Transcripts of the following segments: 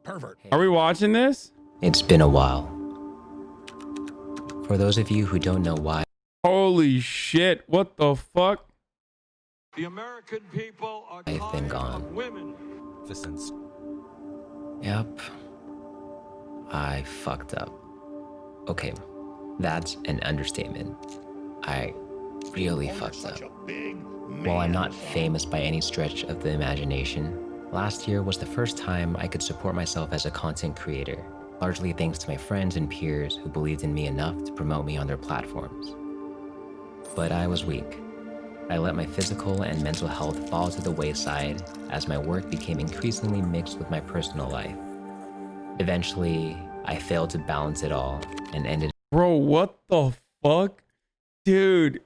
pervert. Are we watching this? It's been a while. For those of you who don't know why, Holy shit, what the fuck? The American people are I've been tired gone. of women. Yep, I fucked up. Okay, that's an understatement. I really fucked up. While I'm not famous by any stretch of the imagination, last year was the first time I could support myself as a content creator, largely thanks to my friends and peers who believed in me enough to promote me on their platforms. But I was weak. I let my physical and mental health fall to the wayside as my work became increasingly mixed with my personal life. Eventually, I failed to balance it all and ended. Bro, what the fuck? Dude.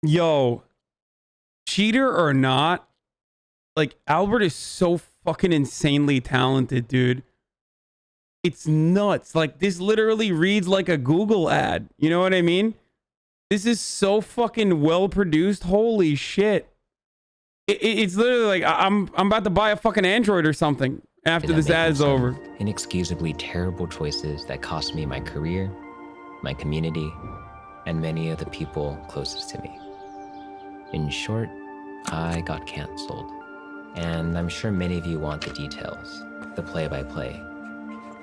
Yo. Cheater or not, like, Albert is so fucking insanely talented, dude. It's nuts. Like, this literally reads like a Google ad. You know what I mean? This is so fucking well produced. Holy shit. It's literally like I'm about to buy a fucking Android or something after this ad is over. Inexcusably terrible choices that cost me my career, my community, and many of the people closest to me. In short, I got canceled. And I'm sure many of you want the details, the play-by-play.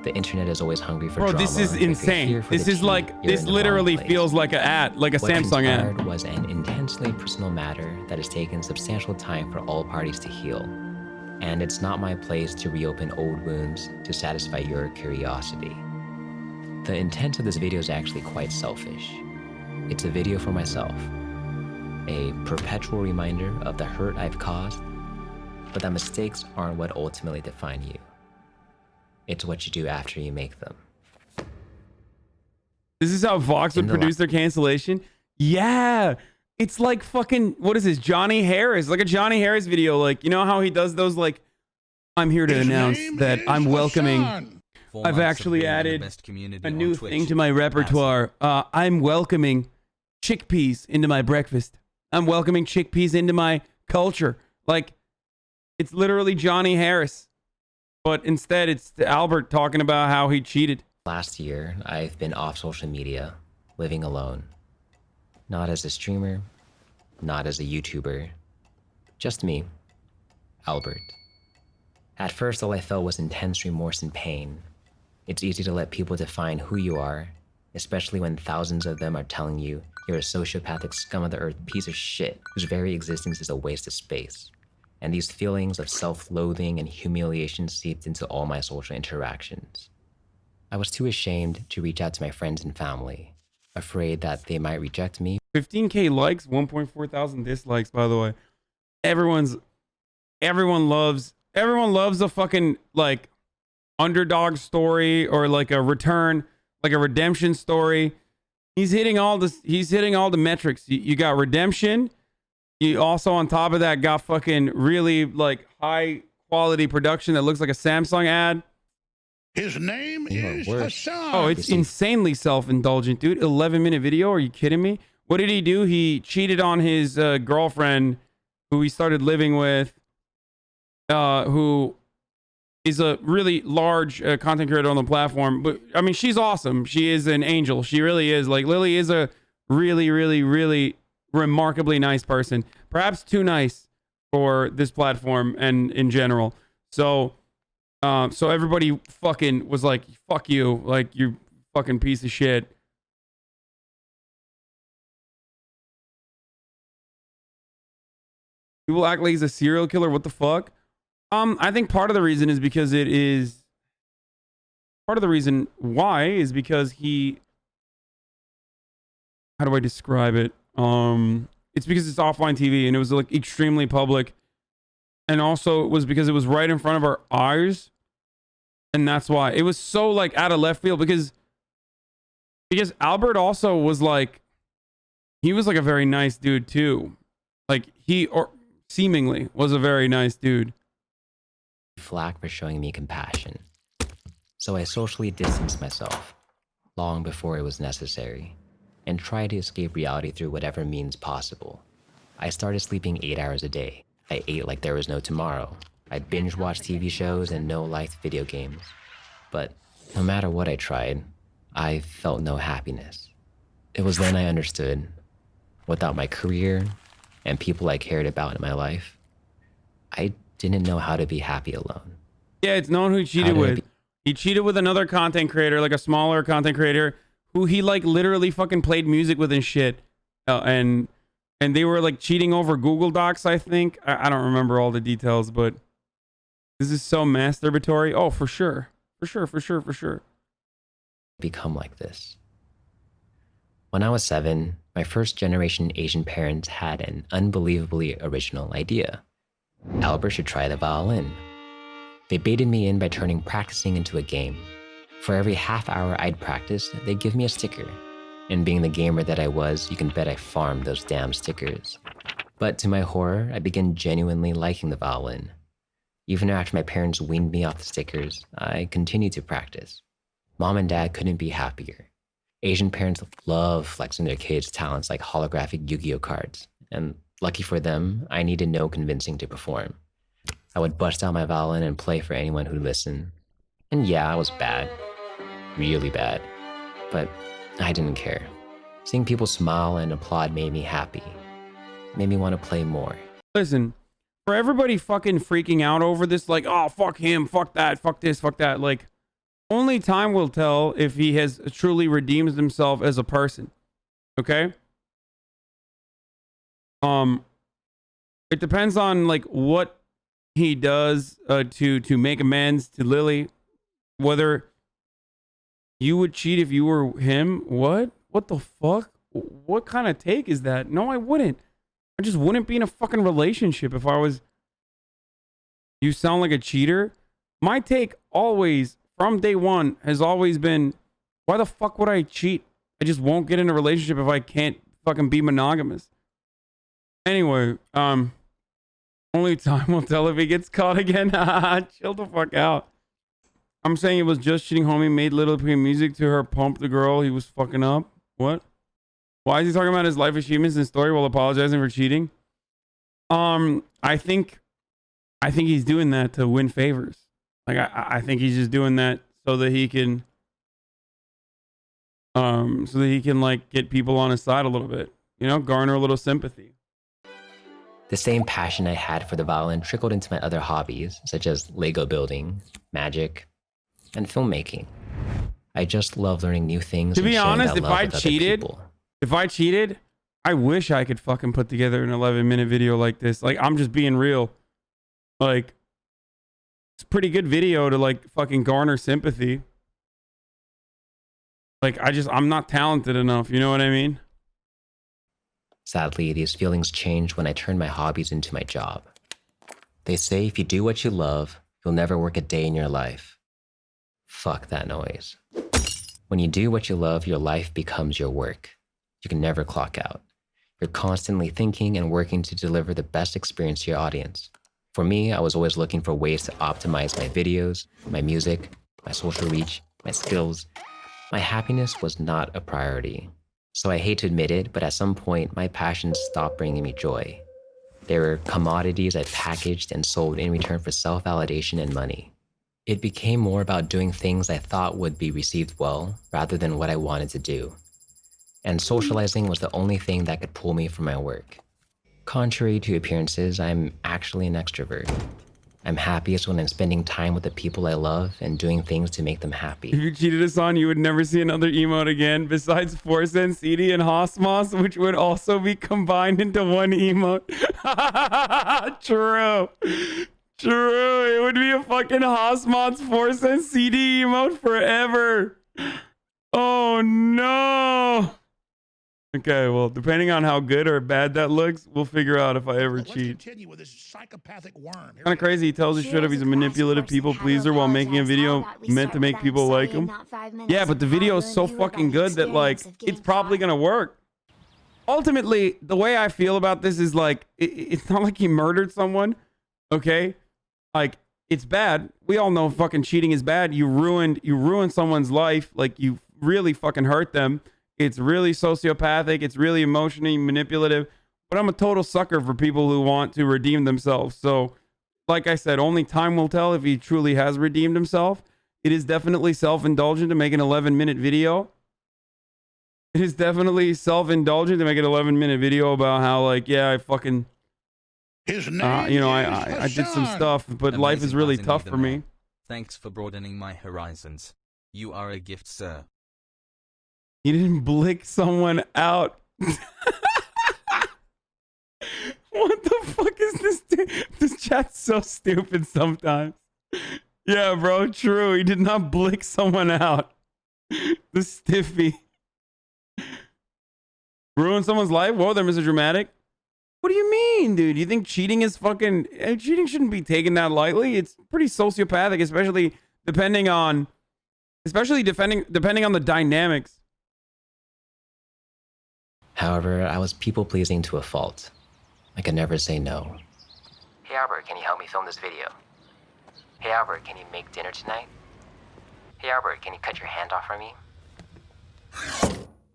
The internet is always hungry for drama. Bro, this is insane. This is like, this literally feels like an ad, like a Samsung ad. What was an intensely personal matter that has taken substantial time for all parties to heal. And it's not my place to reopen old wounds to satisfy your curiosity. The intent of this video is actually quite selfish. It's a video for myself. A perpetual reminder of the hurt I've caused, but that mistakes aren't what ultimately define you. It's what you do after you make them. This is how Vox would produce their cancellation? Yeah. It's like fucking, what is this? Johnny Harris. Like a Johnny Harris video. Like, you know how he does those, like, I'm here to announce that I'm welcoming. I've actually added a new thing to my repertoire. I'm welcoming chickpeas into my breakfast. I'm welcoming chickpeas into my culture. Like, it's literally Johnny Harris. But instead, it's Albert talking about how he cheated. Last year, I've been off social media, living alone. Not as a streamer, not as a YouTuber, just me, Albert. At first, all I felt was intense remorse and pain. It's easy to let people define who you are, especially when thousands of them are telling you you're a sociopathic scum of the earth piece of shit whose very existence is a waste of space. And these feelings of self-loathing and humiliation seeped into all my social interactions. I was too ashamed to reach out to my friends and family, afraid that they might reject me. 15K likes, 1.4 thousand dislikes, by the way. Everyone loves a fucking, like, underdog story or like a return, like a redemption story. He's hitting all the metrics. You got redemption. You also, on top of that, got fucking really, like, high quality production that looks like a Samsung ad. His name is Hassan. Oh, it's insanely self-indulgent, dude. 11-minute video. Are you kidding me? What did he do? He cheated on his girlfriend, who he started living with, who is a really large content creator on the platform. But I mean, she's awesome. She is an angel. She really is. Like, Lily is a really, really, really remarkably nice person. Perhaps too nice for this platform and in general. So everybody fucking was like, fuck you. Like, you fucking piece of shit. People act like he's a serial killer. What the fuck? I think part of the reason is because part of the reason why is because he, how do I describe it? It's because it's offline TV and it was like extremely public. And also it was because it was right in front of our eyes. And that's why it was so like out of left field because Albert also was like, he was like a very nice dude too. Like or seemingly was a very nice dude. Flack for showing me compassion. So I socially distanced myself long before it was necessary and tried to escape reality through whatever means possible. I started sleeping 8 hours a day. I ate like there was no tomorrow. I'd binge watch TV shows and no-liked video games. But no matter what I tried, I felt no happiness. It was then I understood, without my career and people I cared about in my life, I didn't know how to be happy alone. Yeah, it's known who he cheated with. He cheated with another content creator, like a smaller content creator, who he like literally fucking played music with and shit. And they were like cheating over Google Docs, I think. I don't remember all the details, but this is so masturbatory. Oh, for sure. For sure. Become like this. When I was 7, my first generation Asian parents had an unbelievably original idea. Albert should try the violin. They baited me in by turning practicing into a game. For every half hour I'd practice, they'd give me a sticker. And being the gamer that I was, you can bet I farmed those damn stickers. But to my horror, I began genuinely liking the violin. Even after my parents weaned me off the stickers, I continued to practice. Mom and Dad couldn't be happier. Asian parents love flexing their kids' talents like holographic Yu-Gi-Oh cards. And lucky for them, I needed no convincing to perform. I would bust out my violin and play for anyone who'd listen. And yeah, I was bad. Really bad. But I didn't care. Seeing people smile and applaud made me happy. Made me want to play more. Listen, for everybody fucking freaking out over this, like, oh, fuck him, fuck that, fuck this, fuck that, like, only time will tell if he has truly redeemed himself as a person. Okay? It depends on like what he does to make amends to Lily. Whether you would cheat if you were him. What the fuck? What kind of take is that? No, I wouldn't. I just wouldn't be in a fucking relationship if I was. You sound like a cheater. My take always from day one has always been, why the fuck would I cheat? I just won't get in a relationship if I can't fucking be monogamous. Anyway, only time will tell if he gets caught again. Chill the fuck out. I'm saying it was just cheating. Homie made little play music to her, pump the girl he was fucking up. What? Why is he talking about his life achievements and story while apologizing for cheating? I think he's doing that to win favors. Like I think he's just doing that so that he can like get people on his side a little bit, you know, garner a little sympathy. The same passion I had for the violin trickled into my other hobbies, such as Lego building, magic, and filmmaking. I just love learning new things. To be honest, if I cheated, I wish I could fucking put together an 11-minute video like this. Like, I'm just being real. Like, it's a pretty good video to like fucking garner sympathy. Like, I'm not talented enough. You know what I mean? Sadly, these feelings changed when I turned my hobbies into my job. They say if you do what you love, you'll never work a day in your life. Fuck that noise. When you do what you love, your life becomes your work. You can never clock out. You're constantly thinking and working to deliver the best experience to your audience. For me, I was always looking for ways to optimize my videos, my music, my social reach, my skills. My happiness was not a priority. So I hate to admit it, but at some point, my passions stopped bringing me joy. They were commodities I packaged and sold in return for self-validation and money. It became more about doing things I thought would be received well, rather than what I wanted to do. And socializing was the only thing that could pull me from my work. Contrary to appearances, I'm actually an extrovert. I'm happiest when I'm spending time with the people I love and doing things to make them happy. If you cheated us on, you would never see another emote again, besides Forsen, CD, and Hosmos, which would also be combined into one emote. True. It would be a fucking Hosmos, Forsen, CD emote forever. Oh no. Okay, well, depending on how good or bad that looks, we'll figure out if I ever cheat. Continue with this psychopathic worm. Kind of crazy. He tells us straight up he's a manipulative people pleaser while making a video meant to make people like him. Yeah, but the video is so fucking good that like it's probably gonna work. Ultimately, the way I feel about this is like it's not like he murdered someone, okay? Like it's bad. We all know fucking cheating is bad. You ruined someone's life. Like you really fucking hurt them. It's really sociopathic. It's really emotionally manipulative. But I'm a total sucker for people who want to redeem themselves. So like I said, only time will tell if he truly has redeemed himself. It is definitely self-indulgent to make an 11-minute video. It is definitely self-indulgent to make an 11-minute video about how, like, yeah, I fucking, His name you know, is I did some Hassan. stuff, but life is really Amazing tough the for man. me. Thanks for broadening my horizons. You are a gift, sir. He didn't blick someone out. What the fuck is this? This chat's so stupid sometimes. Yeah, bro, true. He did not blick someone out. The stiffy. Ruin someone's life? Whoa there, Mr. Dramatic. What do you mean, dude? You think cheating is fucking... cheating shouldn't be taken that lightly. It's pretty sociopathic, especially depending on... depending on the dynamics. However, I was people-pleasing to a fault. I could never say no. Hey Albert, can you help me film this video? Hey Albert, can you make dinner tonight? Hey Albert, can you cut your hand off for me?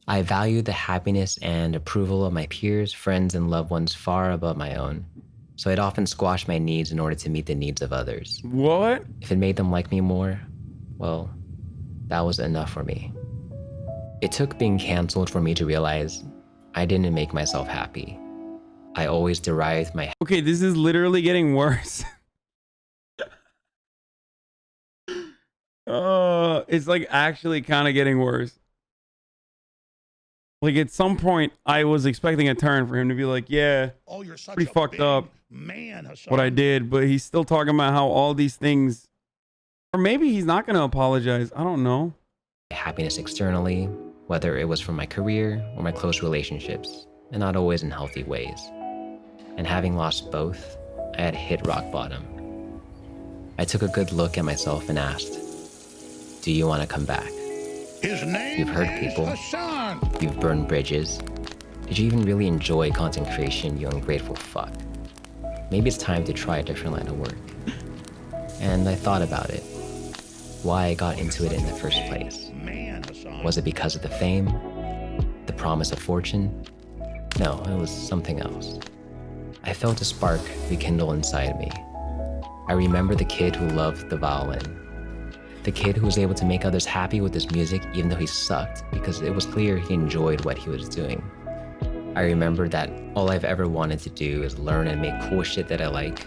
I valued the happiness and approval of my peers, friends, and loved ones far above my own, so I'd often squash my needs in order to meet the needs of others. What? If it made them like me more, well, that was enough for me. It took being canceled for me to realize I didn't make myself happy. I always derived my Okay, this is literally getting worse. It's like actually kind of getting worse. Like at some point, I was expecting a turn for him to be like, yeah, Oh, you're such pretty a fucked big up man, Hassan. what I did, but he's still talking about how all these things, or maybe he's not going to apologize. I don't know. happiness externally, whether it was from my career or my close relationships, and not always in healthy ways. And having lost both, I had hit rock bottom. I took a good look at myself and asked, do you want to come back? His name You've hurt is people. Hassan. You've burned bridges. Did you even really enjoy content creation, you ungrateful fuck? Maybe it's time to try a different line of work. And I thought about it. Why I got into it in the first place. Man, Hassan. Was it because of the fame? The promise of fortune? No, it was something else. I felt a spark rekindle inside me. I remember the kid who loved the violin. The kid who was able to make others happy with his music even though he sucked because it was clear he enjoyed what he was doing. I remember that all I've ever wanted to do is learn and make cool shit that I like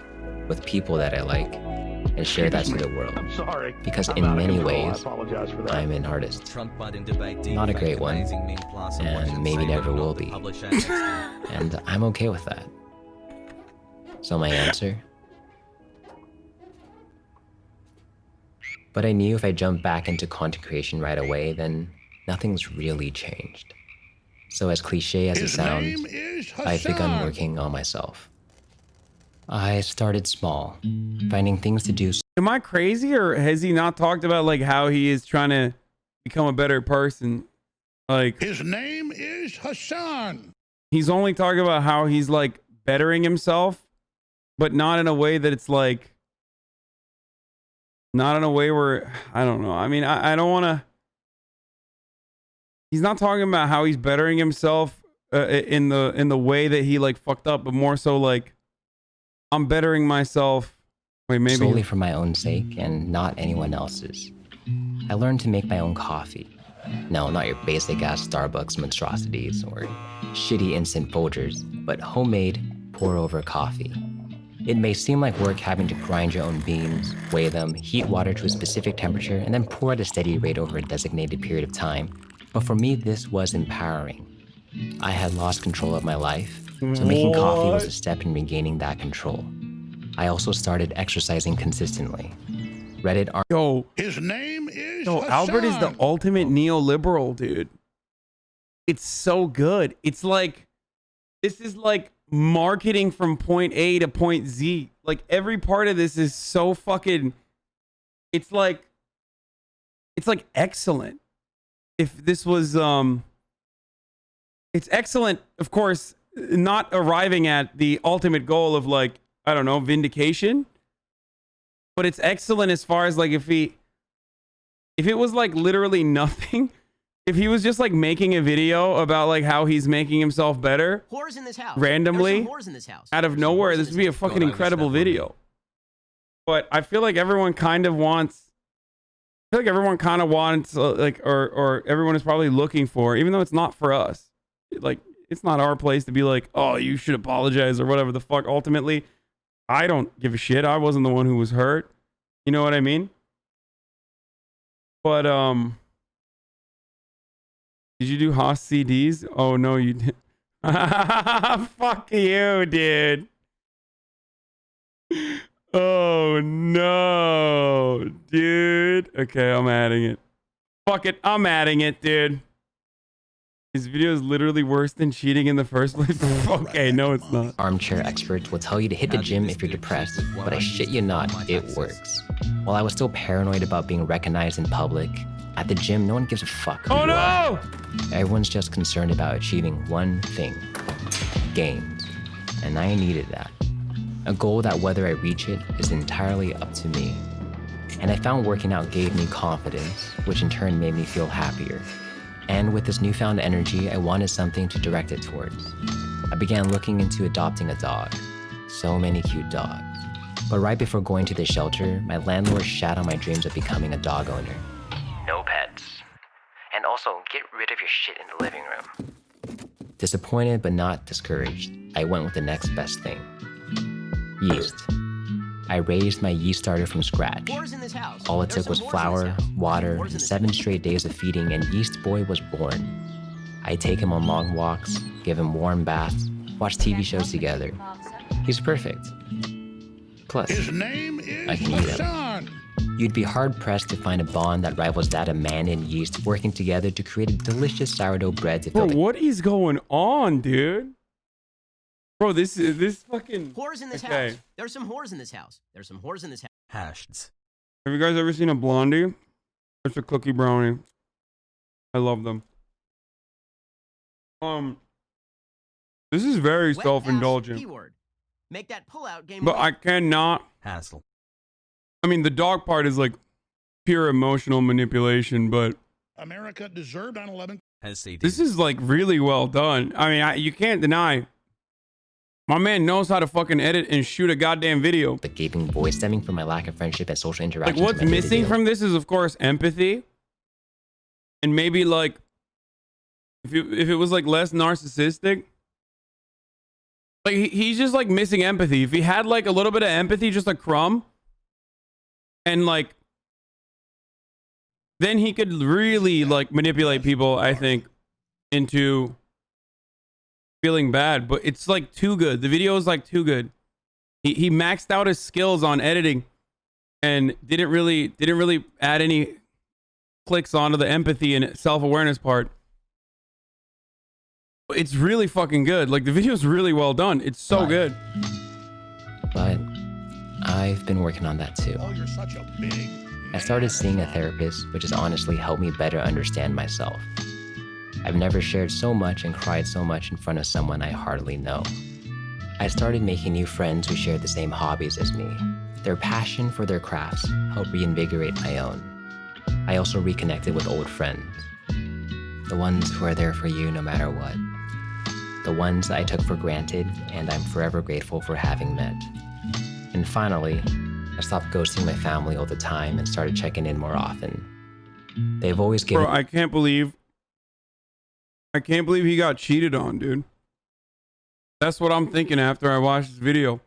with people that I like and share that to the world. I'm sorry. Because I'm in out of many control. I ways, apologize for that. I'm an artist. Trump Biden debate. Not a great one, Amazing meme plus and watch and it maybe say never whether or will not the be. publisher next to- And I'm okay with that. So my answer? But I knew if I jumped back into content creation right away, then nothing's really changed. So as cliche as it His sounds, name is Hassan. I've begun working on myself. I started small, finding things to do Am I crazy, or has he not talked about like how he is trying to become a better person? Like His name is Hassan. he's only talking about how he's like bettering himself, but not in a way that it's like, not in a way where, I don't know. I mean, I don't want to. He's not talking about how he's bettering himself in the way that he like fucked up, but more so like, I'm bettering myself. Wait, maybe solely for my own sake and not anyone else's. I learned to make my own coffee. No, not your basic ass Starbucks monstrosities or shitty instant Folgers, but homemade pour-over coffee. It may seem like work having to grind your own beans, weigh them, heat water to a specific temperature, and then pour at a steady rate over a designated period of time. But for me, this was empowering. I had lost control of my life, so making coffee was a step in regaining that control. I also started exercising consistently. Reddit yo, His name is yo, Hassan. Albert is the ultimate neoliberal, dude. It's so good. It's like, this is like marketing from point A to point Z. Like every part of this is so fucking, it's like excellent. If this was, it's excellent, of course, not arriving at the ultimate goal of like, I don't know, vindication. But it's excellent as far as like if it was like literally nothing, if he was just like making a video about like how he's making himself better Whores in this house. randomly There's some whores in this house. out of There's some nowhere, whores in this would be a fucking God, I wish incredible that were me. video. But I feel like everyone kind of wants. I feel like everyone kind of wants, like, or everyone is probably looking for, even though it's not for us. Like, it's not our place to be like, oh, you should apologize or whatever the fuck. Ultimately, I don't give a shit. I wasn't the one who was hurt. You know what I mean? But did you do Haas CDs? Oh no, you did. Fuck you, dude. Oh no, dude. Okay, I'm adding it. Fuck it, I'm adding it, dude. His video is literally worse than cheating in the first place. Okay, no, it's not. Armchair experts will tell you to hit the gym if you're depressed, but I shit you not, it works. While I was still paranoid about being recognized in public, at the gym, no one gives a fuck who Oh you are. no! Everyone's just concerned about achieving one thing: gains. And I needed that. A goal that whether I reach it is entirely up to me. And I found working out gave me confidence, which in turn made me feel happier. And with this newfound energy, I wanted something to direct it towards. I began looking into adopting a dog. So many cute dogs. But right before going to the shelter, my landlord shat on my dreams of becoming a dog owner. No pets. And also, get rid of your shit in the living room. Disappointed but not discouraged, I went with the next best thing. Yeast. I raised my yeast starter from scratch. All it took was flour, water, and 7 straight days of feeding, and Yeast Boy was born. I take him on long walks, give him warm baths, watch TV shows together. He's perfect. Plus, His name I is can eat him. Hassan. You'd be hard-pressed to find a bond that rivals that of man and yeast working together to create a delicious sourdough bread to Bro, fill the what is going on, dude? Bro, this fucking... Whores in this Okay. house. There's some whores in this house. There's some whores in this house. Hashed. Have you guys ever seen a blondie? It's a cookie brownie. I love them. This is very Wet self-indulgent. ass P-word. Make that pull-out game. But I cannot... Hassle. I mean, the dog part is like pure emotional manipulation, but America deserved 9/11. this is like really well done. I mean, you can't deny. My man knows how to fucking edit and shoot a goddamn video. the gaping void stemming from my lack of friendship and social interaction. Like, what's missing from this is, of course, empathy. And maybe, like, if it was, like, less narcissistic. Like, he's just, like, missing empathy. If he had, like, a little bit of empathy, just a crumb. And, like, then he could really, like, manipulate people, I think, into feeling bad. But it's, like, too good. The video is, like, too good. He maxed out his skills on editing and didn't really add any clicks onto the empathy and self-awareness part. It's really fucking good. Like, the video is really well done. It's so good. But I've been working on that too. Oh, you're such a big. I started seeing a therapist, which has honestly helped me better understand myself. I've never shared so much and cried so much in front of someone I hardly know. I started making new friends who shared the same hobbies as me. Their passion for their crafts helped reinvigorate my own. I also reconnected with old friends. The ones who are there for you no matter what. The ones I took for granted and I'm forever grateful for having met. And finally, I stopped ghosting my family all the time and started checking in more often. They've always given... Bro, I can't believe he got cheated on, dude. That's what I'm thinking after I watched this video.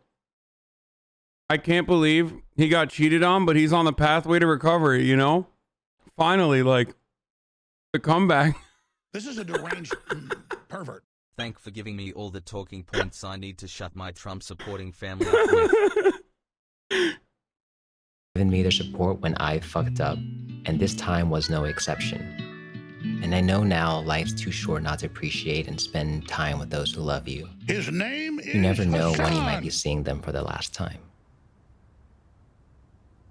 I can't believe he got cheated on, but he's on the pathway to recovery, you know? Finally, like, the comeback. This is a deranged pervert. Thank for giving me all the talking points I need to shut my Trump-supporting family up with. given me their support when I fucked up, and this time was no exception. And I know now life's too short not to appreciate and spend time with those who love you. His name is You never know when you might Hassan. be seeing them for the last time.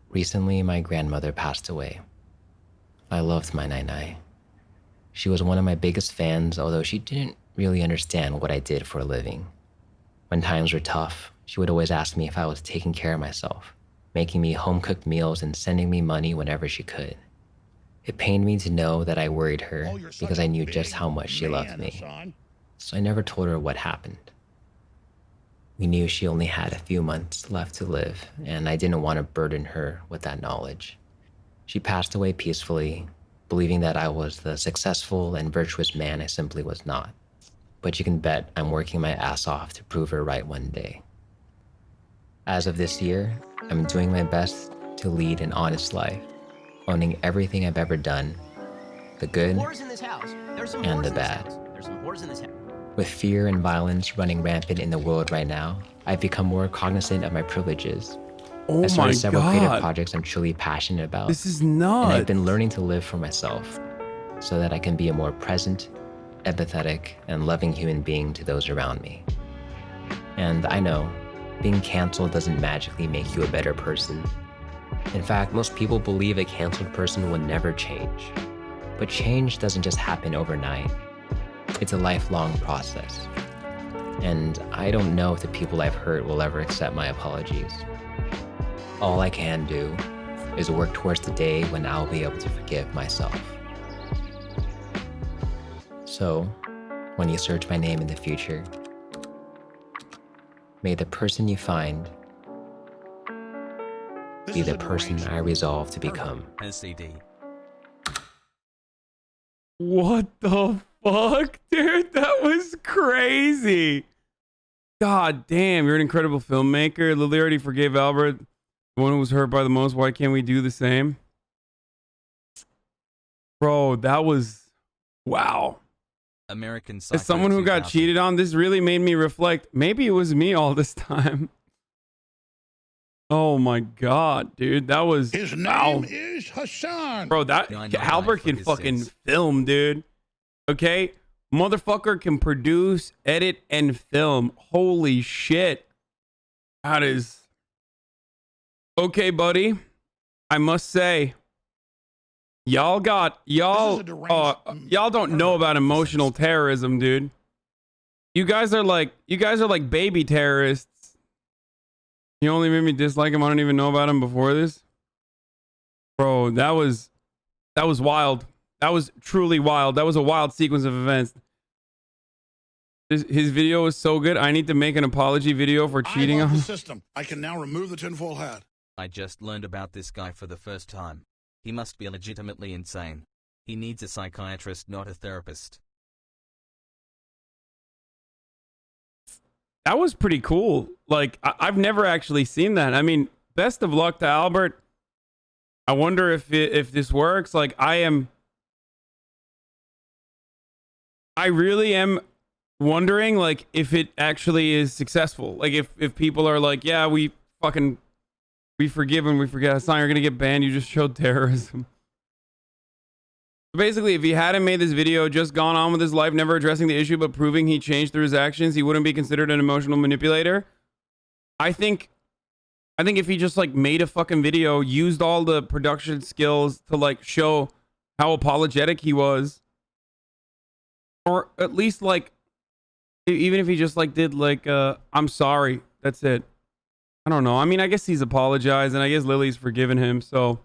Recently, my grandmother passed away. I loved my Nai. She was one of my biggest fans, although she didn't really understand what I did for a living. When times were tough, she would always ask me if I was taking care of myself, making me home-cooked meals and sending me money whenever she could. It pained me to know that I worried her Oh, you're such because a I knew big just how much she loved man, me. Hassan. So I never told her what happened. We knew she only had a few months left to live, and I didn't want to burden her with that knowledge. She passed away peacefully, believing that I was the successful and virtuous man I simply was not. But you can bet I'm working my ass off to prove her right one day. As of this year, I'm doing my best to lead an honest life, owning everything I've ever done, the good Whores in this house. There's some and whores the in this bad. house. There's some whores in this house. With fear and violence running rampant in the world right now, I've become more cognizant of my privileges. Oh I started my several creative god. projects I'm truly passionate about. This is And nuts. I've been learning to live for myself so that I can be a more present, empathetic, and loving human being to those around me. And I know being canceled doesn't magically make you a better person. In fact, most people believe a canceled person will never change. But change doesn't just happen overnight. It's a lifelong process. And I don't know if the people I've hurt will ever accept my apologies. All I can do is work towards the day when I'll be able to forgive myself. So, when you search my name in the future, may the person you find This be is the a person deranged I resolve to become. SCD. What the fuck, dude? That was crazy. God damn, you're an incredible filmmaker. Lily already forgave Albert, the one who was hurt by the most. Why can't we do the same? Bro, that was wow. American Psycho As someone who got 2000. cheated on, this really made me reflect. Maybe it was me all this time. Oh my god, dude. That was His wow. name is Hassan. Bro, that 999 Albert for can his fucking sins. film, dude. Okay? Motherfucker can produce, edit, and film. Holy shit. That is okay, buddy. I must say, y'all This is a deranged y'all don't know about emotional terrorism, dude. You guys are like baby terrorists. You only made me dislike him. I don't even know about him before this. Bro, that was wild. That was truly wild. That was a wild sequence of events. His video was so good. I need to make an apology video for cheating I on love him. the system. I can now remove the tinfoil hat. I just learned about this guy for the first time. He must be legitimately insane. He needs a psychiatrist, not a therapist. That was pretty cool. Like, I've never actually seen that. I mean, best of luck to Albert. I wonder if this works. Like, I really am wondering, like, if it actually is successful. Like, if people are like, yeah, we forgive and we forget. Hassan, you're gonna get banned. You just showed terrorism. Basically, if he hadn't made this video, just gone on with his life, never addressing the issue, but proving he changed through his actions, he wouldn't be considered an emotional manipulator. I think if he just like made a fucking video, used all the production skills to like show how apologetic he was, or at least like, even if he just like did like, I'm sorry, that's it. I don't know. I mean, I guess he's apologized, and I guess Lily's forgiven him, so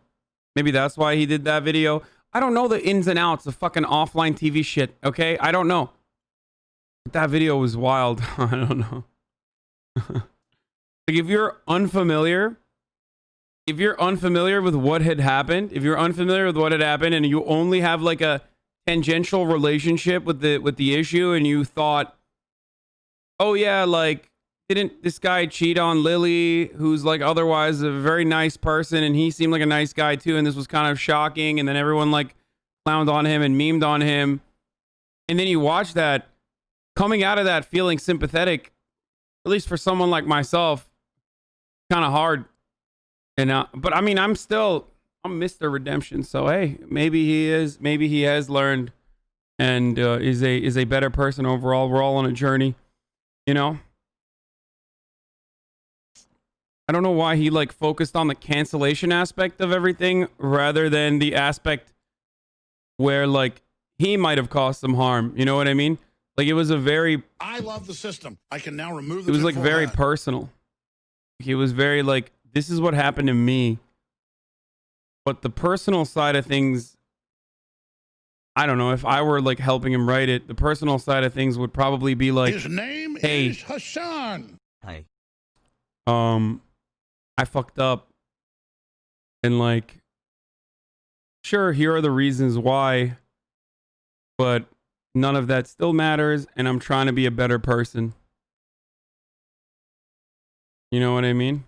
maybe that's why he did that video. I don't know the ins and outs of fucking offline TV shit, okay? I don't know. But that video was wild. I don't know. Like, if you're unfamiliar with what had happened, and you only have like a tangential relationship with the issue, and you thought, oh yeah, like, didn't this guy cheat on Lily, who's like otherwise a very nice person, and he seemed like a nice guy too, and this was kind of shocking, and then everyone like clowned on him and memed on him, and then you watch that, coming out of that feeling sympathetic, at least for someone like myself, kind of hard. And but I mean, I'm Mr. Redemption, so hey, maybe he has learned and is a better person overall. We're all on a journey, you know. I don't know why he like focused on the cancellation aspect of everything rather than the aspect where like he might have caused some harm. You know what I mean? Like, it was I love the system. I can now remove the it was like tinfoil very hat. personal. He was very like, this is what happened to me. But the personal side of things, I don't know, if I were like helping him write it, the personal side of things would probably be like, His name hey, is Hassan. Hey. I fucked up. And like, sure, here are the reasons why, but none of that still matters, and I'm trying to be a better person. You know what I mean?